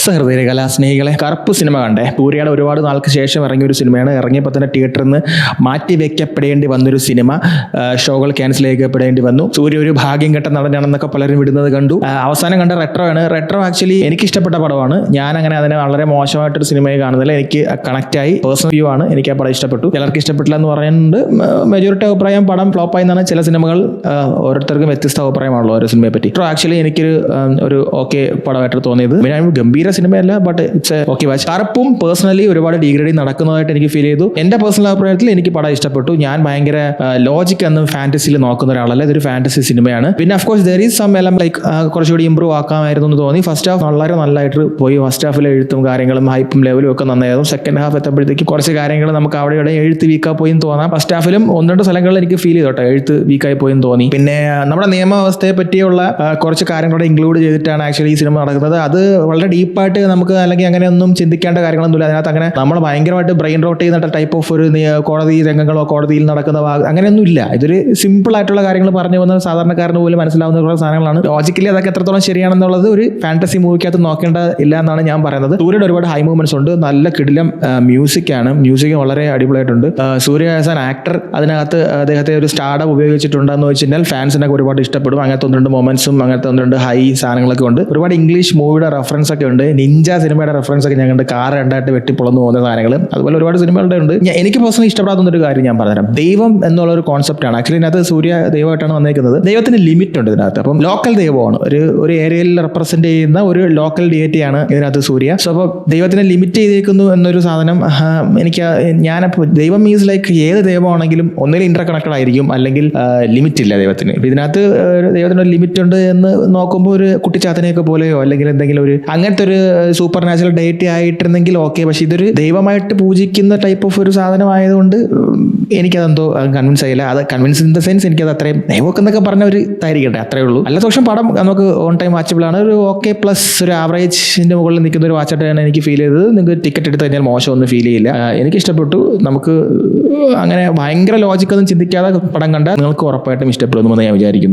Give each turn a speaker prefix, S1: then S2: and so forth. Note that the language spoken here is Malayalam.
S1: സഹൃദയ കലാസ്നേഹികളെ, കറുപ്പ് സിനിമ കണ്ടേ. സൂര്യയുടെ ഒരുപാട് നാൾക്ക് ശേഷം ഇറങ്ങിയ ഒരു സിനിമയാണ്. ഇറങ്ങിയപ്പോൾ തന്നെ തിയേറ്ററിൽ നിന്ന് മാറ്റി വെക്കപ്പെടേണ്ടി വന്നൊരു സിനിമ. ഷോകൾ ക്യാൻസൽ ചെയ്യപ്പെടേണ്ടി വന്നു. സൂര്യ ഒരു ഭാഗ്യം കെട്ട നടനാണെന്നൊക്കെ പലരും വിടുന്നത് കണ്ടു. അവസാനം കണ്ട റെട്രോ ആണ്. റെട്രോ ആക്ച്വലി എനിക്ക് ഇഷ്ടപ്പെട്ട പടമാണ്. ഞാൻ അങ്ങനെ അതിനെ വളരെ മോശമായിട്ടൊരു സിനിമയെ കാണുന്നില്ല. എനിക്ക് കണക്ട് ആയി. പേഴ്സണൽ വ്യൂ ആണ്. എനിക്ക് ആ പടം ഇഷ്ടപ്പെട്ടു. ചിലർക്ക് ഇഷ്ടപ്പെട്ടില്ല എന്ന് പറയുന്നുണ്ട്. മെജോറിറ്റി അഭിപ്രായം പടം ഫ്ലോപ്പായി എന്നാണ്. ചില സിനിമകൾ ഓരോരുത്തർക്കും വ്യത്യസ്ത അഭിപ്രായമാണല്ലോ ഓരോ സിനിമയെ പറ്റി. ആക്ച്വലി എനിക്കൊരു ഒരു ഓക്കെ പടമായിട്ട് തോന്നിയത്. ഗംഭീര സിനിമയല്ല, ബട്ട് ഇറ്റ്സ് ഓക്കെ വാച്ച്. കറുപ്പും പേഴ്സണലി ഒരുപാട് ഡീഗ്രേഡിങ് നടക്കുന്നതായിട്ട് എനിക്ക് ഫീൽ ചെയ്തു. എന്റെ പേഴ്സണൽ അഭിപ്രായത്തിൽ എനിക്ക് പടം ഇഷ്ടപ്പെട്ടു. ഞാൻ ഭയങ്കര ലോജിക് എന്നും ഫാന്റസിയിൽ നോക്കുന്ന ഒരാളല്ല. ഇതൊരു ഫാന്റസി സിനിമയാണ്. പിന്നെ of course there is some element like കുറച്ചുകൂടി ഇമ്പ്രൂവ് ആക്കാമായിരുന്നു എന്ന് തോന്നി. ഫസ്റ്റ് ഹാഫ് വളരെ നല്ലതായിട്ട് പോയി. ഫസ്റ്റ് ഹാഫിലെ എഴുത്തും കാര്യങ്ങളും ഹൈപ്പും ലെവലും ഒക്കെ നന്നായിരുന്നു. സെക്കൻഡ് ഹാഫ് എത്തുമ്പോഴത്തേക്ക് കുറച്ച് കാര്യങ്ങൾ നമുക്ക് അവിടെ ഇവിടെ എഴുത്ത് വീക്കായി പോയി തോന്നാം. ഫസ്റ്റ് ഹാഫിലും ഒന്ന് രണ്ട് സ്ഥലങ്ങളിൽ എനിക്ക് ഫീൽ ചെയ്തോട്ടെ എഴുത്ത് വീക്കായി പോയി തോന്നി. പിന്നെ നമ്മുടെ നിയമവ്യവസ്ഥയെ പറ്റിയുള്ള കുറച്ച് കാര്യങ്ങളോട് ഇൻക്ലൂഡ് ചെയ്തിട്ടാണ് ആക്ച്വലി ഈ സിനിമ നടക്കുന്നത്. അത് വളരെ ഡീപ്പായിട്ട് നമുക്ക് അല്ലെങ്കിൽ അങ്ങനെയൊന്നും ചിന്തിക്കേണ്ട കാര്യങ്ങളൊന്നുമില്ല അതിനകത്ത്. അങ്ങനെ നമ്മൾ ഭയങ്കരമായിട്ട് ബ്രെയിൻ റോട്ട് ചെയ്യുന്ന ടൈപ്പ് ഓഫ് ഒരു കോടതി രംഗങ്ങളോ കോടതിയിൽ നടക്കുന്ന അങ്ങനെയൊന്നും ഇല്ല. ഇതൊരു സിമ്പിൾ ആയിട്ടുള്ള കാര്യങ്ങൾ പറഞ്ഞു വന്ന സാധാരണക്കാരന് പോലും മനസ്സിലാവുന്ന സാധനങ്ങളാണ്. ലോജിക്കലി അതൊക്കെ എത്രത്തോളം ശരിയാണെന്നുള്ളത് ഒരു ഫാന്റസി മൂവിക്കകത്ത് നോക്കേണ്ട ഇല്ല എന്നാണ് ഞാൻ പറയുന്നത്. സൂര്യയുടെ ഒരുപാട് ഹൈ മൂവ്മെന്റ്സ് ഉണ്ട്. നല്ല കിടിലം മ്യൂസിക്കാണ്. മ്യൂസിക് വളരെ അടിപൊളിയായിട്ടുണ്ട്. സൂര്യ ആസ് ആൻ ആക്ടർ അതിനകത്ത് അദ്ദേഹത്തെ ഒരു സ്റ്റാർഡം ഉപയോഗിച്ചിട്ടുണ്ടെന്ന് വെച്ച് കഴിഞ്ഞാൽ ഫാൻസിനൊക്കെ ഒരുപാട് ഇഷ്ടപ്പെടും. അങ്ങനത്തെ ഒന്ന് രണ്ട് മൊമെന്റ്സും അങ്ങനത്തെ ഒന്ന് രണ്ട് ഹൈ സാധനങ്ങളൊക്കെ ഉണ്ട്. ഒരുപാട് ഇംഗ്ലീഷ് മൂവിയുടെ റെഫറൻസ് ഒക്കെ ഉണ്ട്. നിഞ്ച സിനിമയുടെ റെഫറൻസ് ഒക്കെ ഞാൻ കണ്ട്. കാർ രണ്ടായിട്ട് വെട്ടിപ്പൊളന്നു പോകുന്ന സാധനങ്ങൾ അതുപോലെ ഒരുപാട് സിനിമകളുടെ ഉണ്ട്. എനിക്ക് പേഴ്സണലി ഇഷ്ടപ്പെടാത്ത ഒരു കാര്യം ഞാൻ പറഞ്ഞുതരാം. ദൈവം എന്നുള്ള ഒരു കോൺസെപ്റ്റാണ്. ആക്ച്വലി ഇതിനകത്ത് സൂര്യ ദൈവമായിട്ടാണ് വന്നേക്കുന്നത്. ദൈവത്തിന് ലിമിറ്റ് ഉണ്ട് ഇതിനകത്ത്. അപ്പം ലോക്കൽ ദൈവമാണ്. ഒരു ഏരിയയിൽ റെപ്രസെന്റ് ചെയ്യുന്ന ഒരു ലോക്കൽ ഡിയറ്റിയാണ് ഇതിനകത്ത് സൂര്യ. സോ അപ്പോൾ ദൈവത്തിനെ ലിമിറ്റ് ചെയ്തേക്കുന്നു എന്നൊരു സാധനം ഞാനപ്പോൾ ദൈവം മീൻസ് ലൈക്ക് ഏത് ദൈവമാണെങ്കിലും ഒന്നിലും ഇന്റർ കണക്റ്റഡ് ആയിരിക്കും, അല്ലെങ്കിൽ ലിമിറ്റ് ഇല്ല ദൈവത്തിന്. ഇതിനകത്ത് ദൈവത്തിന് ഒരു ലിമിറ്റ് ഉണ്ട് എന്ന് നോക്കുമ്പോൾ ഒരു കുട്ടിച്ചാത്തനെയൊക്കെ പോലെയോ അല്ലെങ്കിൽ എന്തെങ്കിലും ഒരു അങ്ങനത്തെ ഒരു സൂപ്പർ നാച്ചുറൽ ഡേറ്റി ആയിട്ടിരുന്നെങ്കിൽ ഓക്കെ. പക്ഷെ ഇതൊരു ദൈവമായിട്ട് പൂജിക്കുന്ന ടൈപ്പ് ഓഫ് ഒരു സാധനം ആയതുകൊണ്ട് എനിക്കതെന്തോ കൺവിൻസ് ആയില്ല. അത് കൺവിൻസ് ഇൻ ദ സെൻസ് എനിക്കത് അത്രയും ദൈവമൊക്കെ എന്നൊക്കെ പറഞ്ഞ ഒരു ഇതായിരിക്കട്ടെ, അത്രേ ഉള്ളൂ. അല്ലാത്ത പക്ഷം പടം നമുക്ക് ഓൺ ടൈം വാച്ചബിൾ ആണ്. ഒരു ഓക്കെ പ്ലസ് ഒരു ആവറേജിന്റെ മുകളിൽ നിൽക്കുന്ന ഒരു വാച്ചായിട്ടാണ് എനിക്ക് ഫീൽ ചെയ്തത്. നിങ്ങൾക്ക് ടിക്കറ്റ് എടുത്ത് കഴിഞ്ഞാൽ മോശമൊന്നും ഫീൽ ചെയ്യില്ല. എനിക്ക് ഇഷ്ടപ്പെട്ടു. നമുക്ക് അങ്ങനെ ഭയങ്കര ലോജിക്കൊന്നും ചിന്തിക്കാതെ പടം കണ്ടാൽ നിങ്ങൾക്ക് ഉറപ്പായിട്ടും ഇഷ്ടപ്പെടുമെന്ന് ഞാൻ വിചാരിക്കുന്നു.